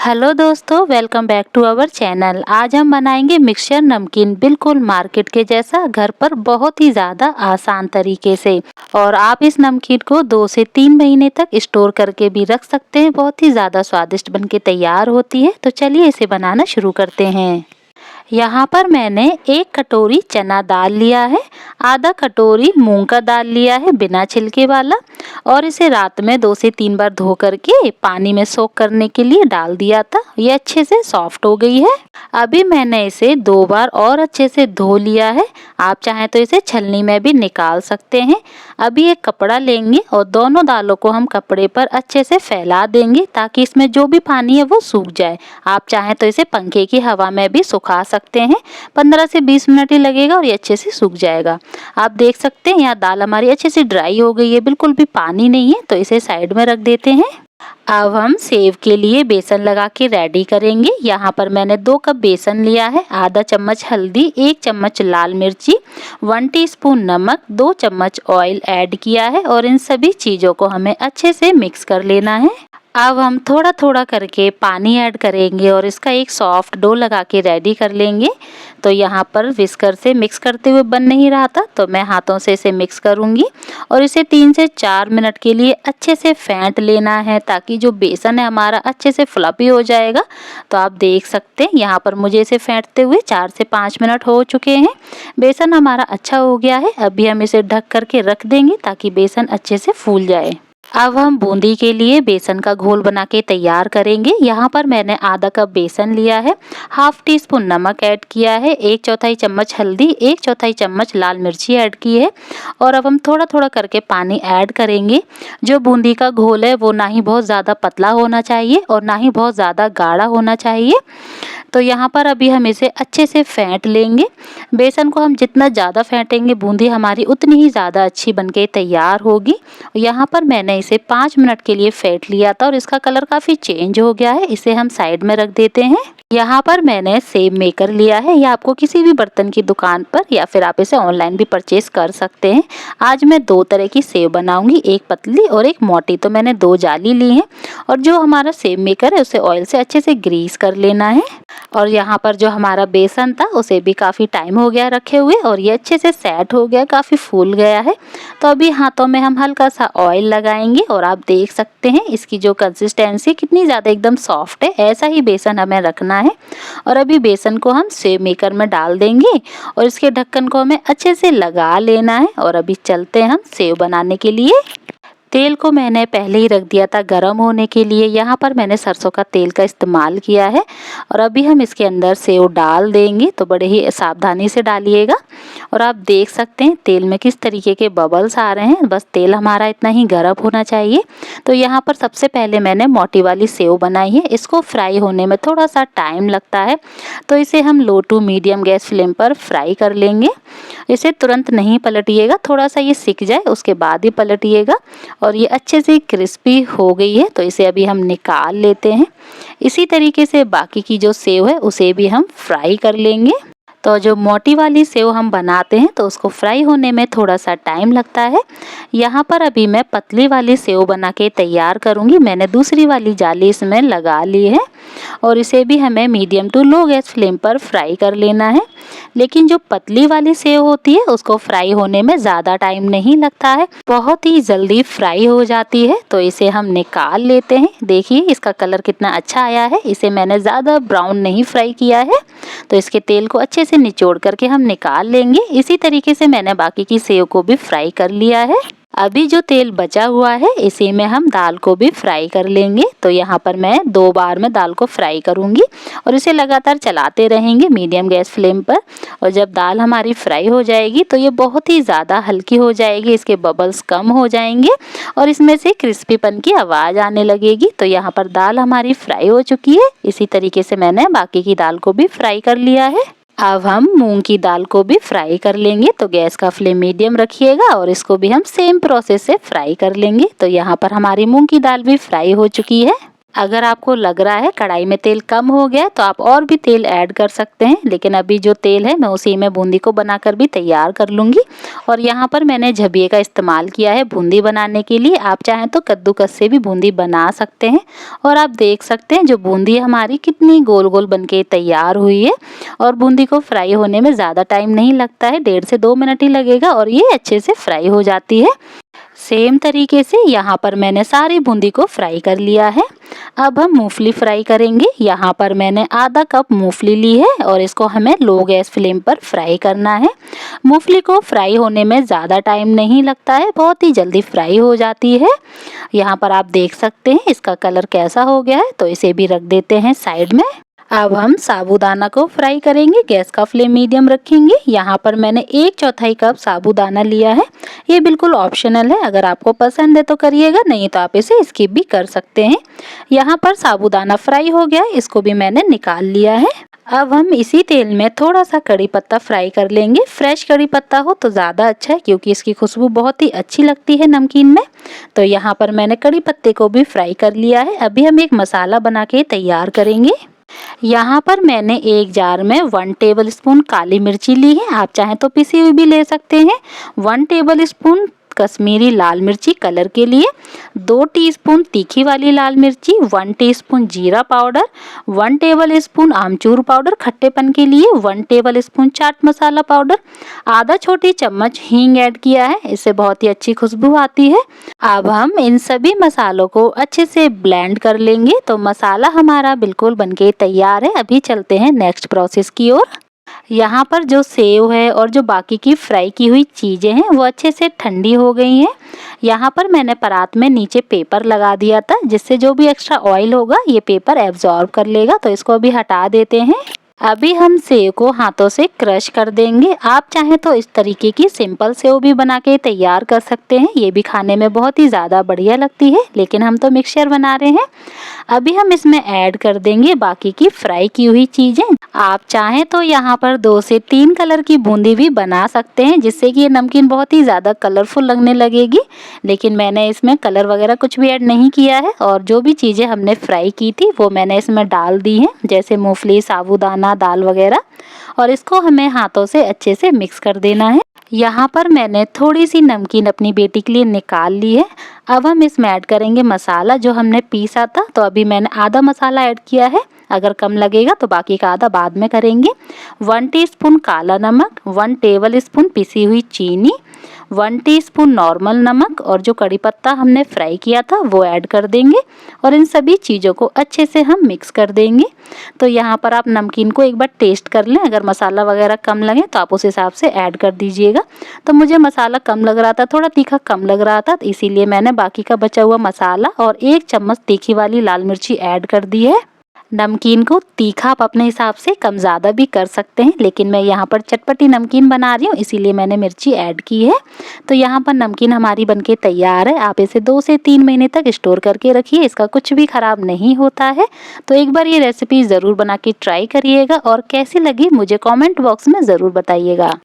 Hello दोस्तों, welcome back to our channel. आज हम बनाएंगे मिक्सचर नमकीन, बिल्कुल मार्केट के जैसा, घर पर बहुत ही ज़्यादा आसान तरीके से। और आप इस नमकीन को 2 से 3 महीने तक स्टोर करके भी रख सकते हैं। बहुत ही ज़्यादा स्वादिष्ट बनके तैयार होती है। तो चलिए इसे बनाना शुरू करते हैं। यहाँ पर मैंने 1 कटोरी चना दाल लिया है, आधा कटोरी मूंग का दाल लिया है बिना छिलके वाला, और इसे रात में 2 से 3 बार धो करके पानी में सोक करने के लिए डाल दिया था। ये अच्छे से सॉफ्ट हो गई है। अभी मैंने इसे 2 बार और अच्छे से धो लिया है। आप चाहें तो इसे छलनी में भी निकाल सकते हैं। अभी एक कपड़ा लेंगे और दोनों दालों को हम कपड़े पर अच्छे से फैला देंगे ताकि इसमें जो भी पानी है वो सूख जाए। आप चाहें तो इसे पंखे की हवा में भी सुखा सकते हैं। 15 से 20 मिनट ही लगेगा और ये अच्छे से सूख जाएगा। आप देख सकते हैं यहाँ दाल हमारी अच्छे से ड्राई हो गई है, बिल्कुल भी पानी नहीं है। तो इसे साइड में रख देते हैं। अब हम सेव के लिए बेसन लगा के रेडी करेंगे। यहाँ पर मैंने 2 कप बेसन लिया है, आधा चम्मच हल्दी, 1 चम्मच लाल मिर्ची, 1 टीस्पून नमक, 2 चम्मच ऑयल ऐड किया है और इन सभी चीज़ों को हमें अच्छे से मिक्स कर लेना है। अब हम थोड़ा थोड़ा करके पानी ऐड करेंगे और इसका एक सॉफ्ट डो लगा के रेडी कर लेंगे। तो यहाँ पर विस्कर से मिक्स करते हुए बन नहीं रहा था, तो मैं हाथों से इसे मिक्स करूँगी और इसे 3 से 4 मिनट के लिए अच्छे से फेंट लेना है ताकि जो बेसन है हमारा अच्छे से फ्लफी हो जाएगा। तो आप देख सकते हैं यहाँ पर मुझे इसे फेंटते हुए 4 से 5 मिनट हो चुके हैं। बेसन हमारा अच्छा हो गया है। अभी हम इसे ढक करके रख देंगे ताकि बेसन अच्छे से फूल जाए। अब हम बूंदी के लिए बेसन का घोल बना के तैयार करेंगे। यहाँ पर मैंने आधा कप बेसन लिया है, हाफ टी स्पून नमक ऐड किया है, 1/4 चम्मच हल्दी, 1/4 चम्मच लाल मिर्ची ऐड की है और अब हम थोड़ा थोड़ा करके पानी ऐड करेंगे। जो बूंदी का घोल है वो ना ही बहुत ज़्यादा पतला होना चाहिए और ना ही बहुत ज़्यादा गाढ़ा होना चाहिए। तो यहाँ पर अभी हम इसे अच्छे से फेंट लेंगे। बेसन को हम जितना ज़्यादा फेंटेंगे बूंदी हमारी उतनी ही ज़्यादा अच्छी बनके तैयार होगी। यहाँ पर मैंने इसे 5 मिनट के लिए फेंट लिया था और इसका कलर काफ़ी चेंज हो गया है। इसे हम साइड में रख देते हैं। यहाँ पर मैंने सेव मेकर लिया है। यह आपको किसी भी बर्तन की दुकान पर या फिर आप इसे ऑनलाइन भी परचेज कर सकते हैं। आज मैं 2 तरह की सेव बनाऊंगी, एक पतली और एक मोटी। तो मैंने 2 जाली ली हैं और जो हमारा सेव मेकर है उसे ऑयल से अच्छे से ग्रीस कर लेना है। और यहाँ पर जो हमारा बेसन था उसे भी काफ़ी टाइम हो गया रखे हुए और ये अच्छे से सेट हो गया, काफ़ी फूल गया है। तो अभी हाथों में हम हल्का सा ऑयल लगाएंगे और आप देख सकते हैं इसकी जो कंसिस्टेंसी कितनी ज़्यादा एकदम सॉफ्ट है। ऐसा ही बेसन हमें रखना है। और अभी बेसन को हम सेव मेकर में डाल देंगे और इसके ढक्कन को हमें अच्छे से लगा लेना है। और अभी चलते हैं हम सेव बनाने के लिए। तेल को मैंने पहले ही रख दिया था गरम होने के लिए। यहाँ पर मैंने सरसों का तेल का इस्तेमाल किया है और अभी हम इसके अंदर सेव डाल देंगे। तो बड़े ही सावधानी से डालिएगा। और आप देख सकते हैं तेल में किस तरीके के बबल्स आ रहे हैं। बस तेल हमारा इतना ही गर्म होना चाहिए। तो यहाँ पर सबसे पहले मैंने मोटी वाली सेव बनाई है। इसको फ्राई होने में थोड़ा सा टाइम लगता है, तो इसे हम लो टू मीडियम गैस फ्लेम पर फ्राई कर लेंगे। इसे तुरंत नहीं पलटिएगा, थोड़ा सा ये सिक जाए उसके बाद ही पलटिएगा। और ये अच्छे से क्रिस्पी हो गई है तो इसे अभी हम निकाल लेते हैं। इसी तरीके से बाकी की जो सेव है उसे भी हम फ्राई कर लेंगे। तो जो मोटी वाली सेव हम बनाते हैं तो उसको फ्राई होने में थोड़ा सा टाइम लगता है। यहाँ पर अभी मैं पतली वाली सेव बना के तैयार करूँगी। मैंने दूसरी वाली जाली इसमें लगा ली है और इसे भी हमें medium to low gas flame पर फ्राई कर लेना है। लेकिन जो पतली वाली सेव होती है उसको फ्राई होने में ज़्यादा टाइम नहीं लगता है, बहुत ही जल्दी फ्राई हो जाती है। तो इसे हम निकाल लेते हैं। देखिए इसका कलर कितना अच्छा आया है। इसे मैंने ज़्यादा ब्राउन नहीं फ्राई किया है। तो इसके तेल को अच्छे से निचोड़ करके हम निकाल लेंगे। इसी तरीके से मैंने बाकी की सेव को भी फ्राई कर लिया है। अभी जो तेल बचा हुआ है इसी में हम दाल को भी फ्राई कर लेंगे। तो यहाँ पर मैं 2 बार में दाल को फ्राई करूँगी और इसे लगातार चलाते रहेंगे मीडियम गैस फ्लेम पर। और जब दाल हमारी फ्राई हो जाएगी तो ये बहुत ही ज़्यादा हल्की हो जाएगी, इसके बबल्स कम हो जाएंगे और इसमें से क्रिस्पीपन की आवाज़ आने लगेगी। तो यहाँ पर दाल हमारी फ्राई हो चुकी है। इसी तरीके से मैंने बाकी की दाल को भी फ्राई कर लिया है। अब हम मूंग की दाल को भी फ्राई कर लेंगे। तो गैस का फ्लेम मीडियम रखिएगा और इसको भी हम सेम प्रोसेस से फ्राई कर लेंगे। तो यहाँ पर हमारी मूंग की दाल भी फ्राई हो चुकी है। अगर आपको लग रहा है कढ़ाई में तेल कम हो गया तो आप और भी तेल ऐड कर सकते हैं, लेकिन अभी जो तेल है मैं उसी में बूंदी को बनाकर भी तैयार कर लूँगी। और यहाँ पर मैंने झबिये का इस्तेमाल किया है बूंदी बनाने के लिए। आप चाहें तो कद्दूकस से भी बूंदी बना सकते हैं। और आप देख सकते हैं जो बूंदी हमारी कितनी गोल गोल बन के तैयार हुई है। और बूंदी को फ्राई होने में ज़्यादा टाइम नहीं लगता है, 1.5 से 2 मिनट ही लगेगा और ये अच्छे से फ्राई हो जाती है। सेम तरीके से यहाँ पर मैंने सारी बूंदी को फ्राई कर लिया है। अब हम मूंगफली फ्राई करेंगे। यहाँ पर मैंने आधा कप मूंगफली ली है और इसको हमें लो गैस फ्लेम पर फ्राई करना है। मूंगफली को फ्राई होने में ज़्यादा टाइम नहीं लगता है, बहुत ही जल्दी फ्राई हो जाती है। यहाँ पर आप देख सकते हैं इसका कलर कैसा हो गया है, तो इसे भी रख देते हैं साइड में। अब हम साबूदाना को फ्राई करेंगे। गैस का फ्लेम मीडियम रखेंगे। यहाँ पर मैंने 1/4 कप साबूदाना लिया है। ये बिल्कुल ऑप्शनल है, अगर आपको पसंद है तो करिएगा, नहीं तो आप इसे स्किप भी कर सकते हैं। यहाँ पर साबूदाना फ्राई हो गया है, इसको भी मैंने निकाल लिया है। अब हम इसी तेल में थोड़ा सा कड़ी पत्ता फ्राई कर लेंगे। फ्रेश कड़ी पत्ता हो तो ज़्यादा अच्छा है, क्योंकि इसकी खुशबू बहुत ही अच्छी लगती है नमकीन में। तो यहाँ पर मैंने कड़ी पत्ते को भी फ्राई कर लिया है। अभी हम एक मसाला बना के तैयार करेंगे। यहाँ पर मैंने एक जार में 1 टेबल स्पून काली मिर्ची ली है। आप चाहें तो पिसी हुई भी ले सकते हैं। 1 टेबल स्पून कश्मीरी लाल मिर्ची कलर के लिए, 2 टीस्पून तीखी वाली लाल मिर्ची, 1 टीस्पून जीरा पाउडर, 1 टेबल स्पून आमचूर पाउडर खट्टेपन के लिए, 1 table spoon chaat masala powder, आधा छोटी चम्मच हींग ऐड किया है, इससे बहुत ही अच्छी खुशबू आती है। अब हम इन सभी मसालों को अच्छे से ब्लेंड कर लेंगे। तो मसाला हमारा बिल्कुल बनके तैयार है। अभी चलते हैं नेक्स्ट प्रोसेस की ओर। यहाँ पर जो सेव है और जो बाकी की फ्राई की हुई चीज़ें हैं वो अच्छे से ठंडी हो गई हैं। यहाँ पर मैंने परात में नीचे पेपर लगा दिया था, जिससे जो भी एक्स्ट्रा ऑयल होगा ये पेपर एब्जॉर्ब कर लेगा। तो इसको अभी हटा देते हैं। अभी हम सेव को हाथों से क्रश कर देंगे। आप चाहें तो इस तरीके की सिंपल सेव भी बना के तैयार कर सकते हैं, ये भी खाने में बहुत ही ज़्यादा बढ़िया लगती है, लेकिन हम तो मिक्सचर बना रहे हैं। अभी हम इसमें ऐड कर देंगे बाकी की फ्राई की हुई चीज़ें। आप चाहें तो यहाँ पर 2 से 3 कलर की बूंदी भी बना सकते हैं, जिससे कि ये नमकीन बहुत ही ज़्यादा कलरफुल लगने लगेगी। लेकिन मैंने इसमें कलर वगैरह कुछ भी ऐड नहीं किया है, और जो भी चीज़ें हमने फ्राई की थी वो मैंने इसमें डाल दी हैं, जैसे मूंगफली, साबूदाना, दाल वगैरह। और इसको हमें हाथों से अच्छे से मिक्स कर देना है। यहाँ पर मैंने थोड़ी सी नमकीन अपनी बेटी के लिए निकाल ली है। अब हम इसमें ऐड करेंगे मसाला जो हमने पीसा था। तो अभी मैंने आधा मसाला ऐड किया है, अगर कम लगेगा तो बाकी का आधा बाद में करेंगे। 1 टीस्पून काला नमक, 1 टेबल स्पून पिसी हुई चीनी, 1 टीस्पून नॉर्मल नमक, और जो कड़ी पत्ता हमने फ्राई किया था वो ऐड कर देंगे। और इन सभी चीज़ों को अच्छे से हम मिक्स कर देंगे। तो यहाँ पर आप नमकीन को एक बार टेस्ट कर लें, अगर मसाला वगैरह कम लगे तो आप उस हिसाब से ऐड कर दीजिएगा। तो मुझे मसाला कम लग रहा था, थोड़ा तीखा कम लग रहा था, तो इसीलिए मैंने बाकी का बचा हुआ मसाला और 1 चम्मच तीखी वाली लाल मिर्ची ऐड कर दी है। नमकीन को तीखा आप अपने हिसाब से कम ज़्यादा भी कर सकते हैं, लेकिन मैं यहाँ पर चटपटी नमकीन बना रही हूँ, इसीलिए मैंने मिर्ची ऐड की है। तो यहाँ पर नमकीन हमारी बनके तैयार है। आप इसे 2 से 3 महीने तक स्टोर करके रखिए, इसका कुछ भी ख़राब नहीं होता है। तो एक बार ये रेसिपी ज़रूर बना के ट्राई करिएगा, और कैसी लगी मुझे कॉमेंट बॉक्स में ज़रूर बताइएगा।